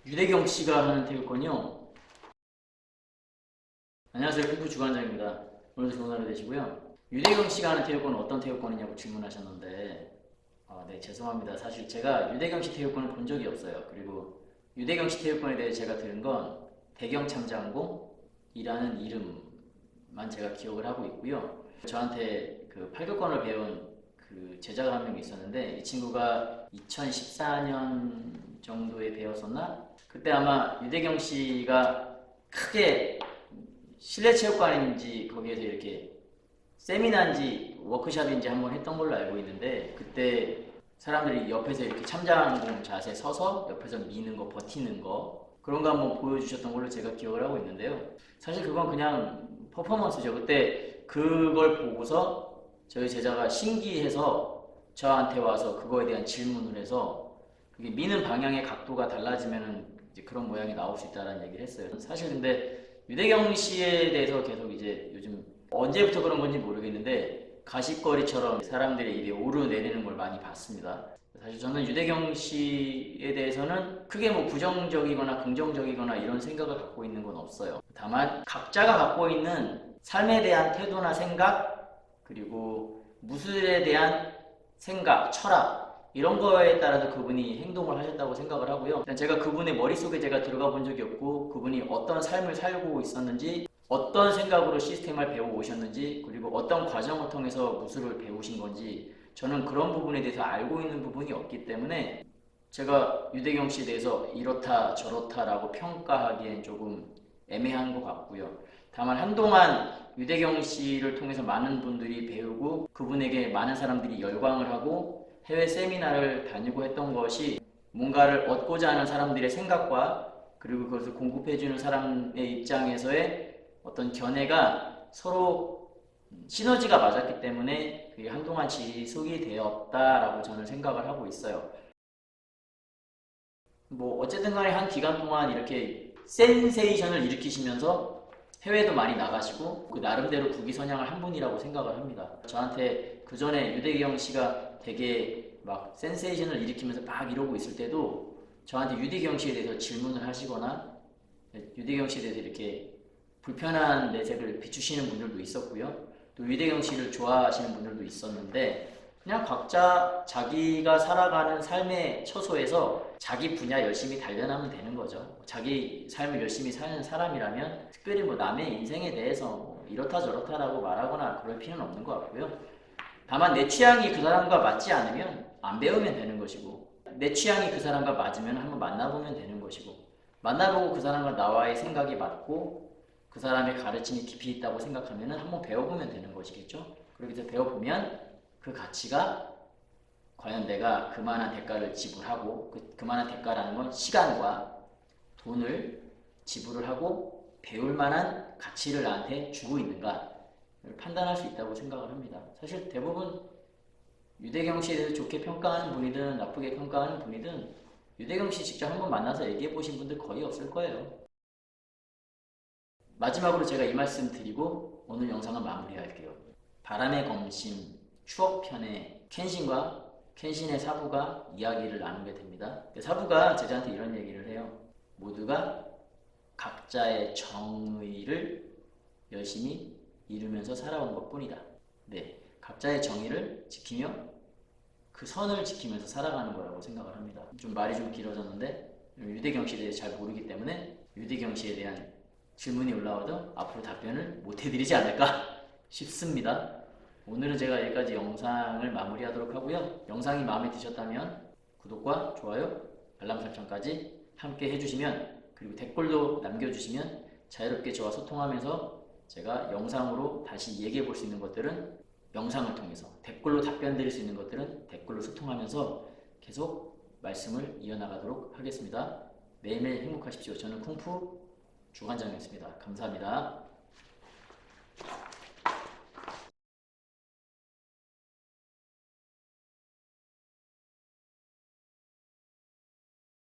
유대경 씨가 하는 태극권이요. 안녕하세요. 쿵푸 주관장입니다. 오늘도 좋은 하루 되시고요. 유대경 씨가 하는 태극권은 어떤 태극권이냐고 질문하셨는데, 네, 죄송합니다. 사실 제가 유대경 씨 태극권을 본 적이 없어요. 그리고 유대경 씨 태극권에 대해 제가 들은 건 대경참장공이라는 이름만 제가 기억을 하고 있고요. 저한테 그 팔극권을 배운 그 제자가 한 명 있었는데, 이 친구가 2014년 정도에 배웠었나? 그때 아마 유대경 씨가 크게 실내 체육관인지 거기에서 이렇게 세미나인지 워크숍인지 한번 했던 걸로 알고 있는데, 그때 사람들이 옆에서 이렇게 참장공 자세 서서 옆에서 미는 거, 버티는 거, 그런 거 한번 보여주셨던 걸로 제가 기억을 하고 있는데요. 사실 그건 그냥 퍼포먼스죠. 그때 그걸 보고서 저희 제자가 신기해서 저한테 와서 그거에 대한 질문을 해서, 그게 미는 방향의 각도가 달라지면은 이제 그런 모양이 나올 수 있다는 얘기를 했어요. 사실 근데 유대경 씨에 대해서 계속 이제 요즘 언제부터 그런 건지 모르겠는데 가십거리처럼 사람들의 입에 오르내리는 걸 많이 봤습니다. 사실 저는 유대경 씨에 대해서는 크게 뭐 부정적이거나 긍정적이거나 이런 생각을 갖고 있는 건 없어요. 다만 각자가 갖고 있는 삶에 대한 태도나 생각, 그리고 무술에 대한 생각, 철학, 이런 거에 따라서 그분이 행동을 하셨다고 생각을 하고요. 일단 제가 그분의 머릿속에 제가 들어가 본 적이 없고, 그분이 어떤 삶을 살고 있었는지, 어떤 생각으로 시스템을 배워 오셨는지, 그리고 어떤 과정을 통해서 무술을 배우신 건지, 저는 그런 부분에 대해서 알고 있는 부분이 없기 때문에 제가 유대경 씨에 대해서 이렇다 저렇다라고 평가하기엔 조금 애매한 것 같고요. 다만 한동안 유대경 씨를 통해서 많은 분들이 배우고 그분에게 많은 사람들이 열광을 하고 해외 세미나를 다니고 했던 것이 뭔가를 얻고자 하는 사람들의 생각과, 그리고 그것을 공급해주는 사람의 입장에서의 어떤 견해가 서로 시너지가 맞았기 때문에 그게 한동안 지속이 되었다라고 저는 생각을 하고 있어요. 뭐 어쨌든 간에 한 기간 동안 이렇게 센세이션을 일으키시면서 해외도 많이 나가시고 그 나름대로 국위선양을 한 분이라고 생각을 합니다. 저한테 그 전에 유대경 씨가 되게 막 센세이션을 일으키면서 막 이러고 있을 때도 저한테 유대경 씨에 대해서 질문을 하시거나 유대경 씨에 대해서 이렇게 불편한 내색을 비추시는 분들도 있었고요. 또 유대경 씨를 좋아하시는 분들도 있었는데, 그냥 각자 자기가 살아가는 삶의 처소에서 자기 분야 열심히 단련하면 되는 거죠. 자기 삶을 열심히 사는 사람이라면 특별히 뭐 남의 인생에 대해서 뭐 이렇다 저렇다라고 말하거나 그럴 필요는 없는 것 같고요. 다만 내 취향이 그 사람과 맞지 않으면 안 배우면 되는 것이고, 내 취향이 그 사람과 맞으면 한번 만나보면 되는 것이고, 만나보고 그 사람과 나와의 생각이 맞고 그 사람의 가르침이 깊이 있다고 생각하면 한번 배워보면 되는 것이겠죠. 그렇게 해서 배워보면 그 가치가 과연 내가 그만한 대가를 지불하고, 그만한 대가라는 건 시간과 돈을 지불을 하고 배울 만한 가치를 나한테 주고 있는가 판단할 수 있다고 생각을 합니다. 사실 대부분 유대경 씨에 대해서 좋게 평가하는 분이든 나쁘게 평가하는 분이든 유대경 씨 직접 한번 만나서 얘기해 보신 분들 거의 없을 거예요. 마지막으로 제가 이 말씀 드리고 오늘 영상은 마무리할게요. 바람의 검심 추억편의 켄신과 켄신의 사부가 이야기를 나누게 됩니다. 사부가 제자한테 이런 얘기를 해요. 모두가 각자의 정의를 열심히 이루면서 살아온 것 뿐이다. 네, 각자의 정의를 지키며 그 선을 지키면서 살아가는 거라고 생각을 합니다. 좀 말이 좀 길어졌는데 유대경 씨에 대해서 잘 모르기 때문에 유대경 씨에 대한 질문이 올라와도 앞으로 답변을 못 해드리지 않을까 싶습니다. 오늘은 제가 여기까지 영상을 마무리하도록 하고요. 영상이 마음에 드셨다면 구독과 좋아요, 알람 설정까지 함께 해주시면, 그리고 댓글도 남겨주시면 자유롭게 저와 소통하면서 제가 영상으로 다시 얘기해 볼 수 있는 것들은 영상을 통해서, 댓글로 답변 드릴 수 있는 것들은 댓글로 소통하면서 계속 말씀을 이어나가도록 하겠습니다. 매일매일 행복하십시오. 저는 쿵푸 주관장이었습니다. 감사합니다.